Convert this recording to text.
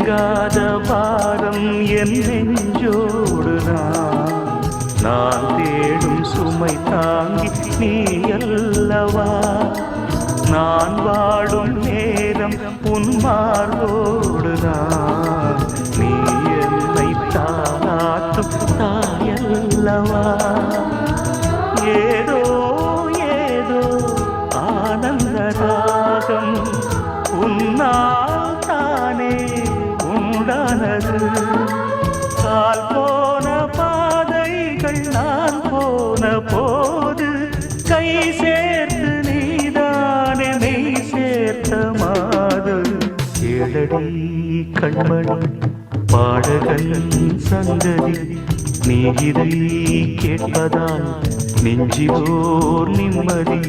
நீங்காத பாரம் என் நெஞ்சோடுதான். நான் தேடும் சுமை தாங்கி நீ அல்லவா. நான் வாடும் நேரம் உன் மார்போடுதான். நீ என்னை தாளாட்டும் தாயல்லவா. ஏதோ ஏதோ ஆனந்த ராகம் உன்னால் தானே உண்டானது. கால் போன பாதைகள் நான் போன போது கை சேர்த்து நீதானே மெய் சேர்த்த மாது. கேளடி கண்மணி பாடகன் சங்கதி, நீ இதை கேட்பதால் நெஞ்சிலோர் நிம்மதி.